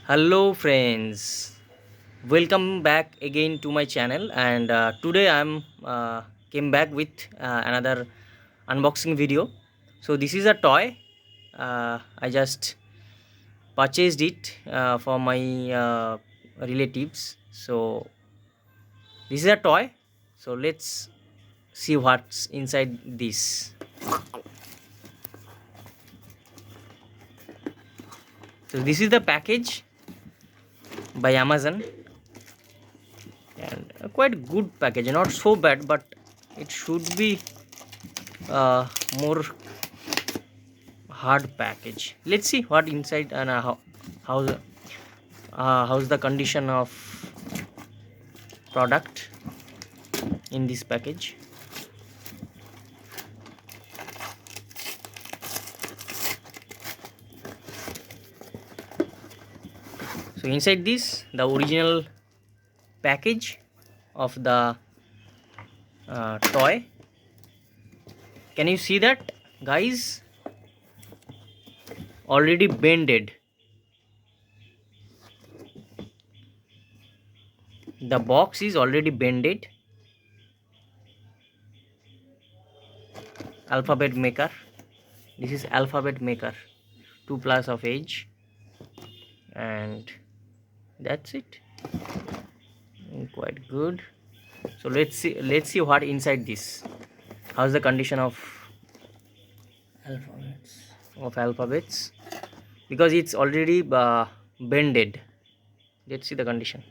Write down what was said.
Hello friends, welcome back again to my channel and today I'm came back with another unboxing video. So this is a toy. I just purchased it for my relatives. So this is a toy. So let's see what's inside this. So this is the package by Amazon and a quite good package, not so bad, but it should be more hard package. Let's see what inside and how's the condition of product in this package. So inside this, the original package of the toy. Can you see that, guys? Already bended. The box is already bended. Alphabet maker. This is alphabet maker. 2 plus of age, and that's it. Quite good. So let's see what inside this. How's the condition of alphabets, because it's already bended. Let's see the condition.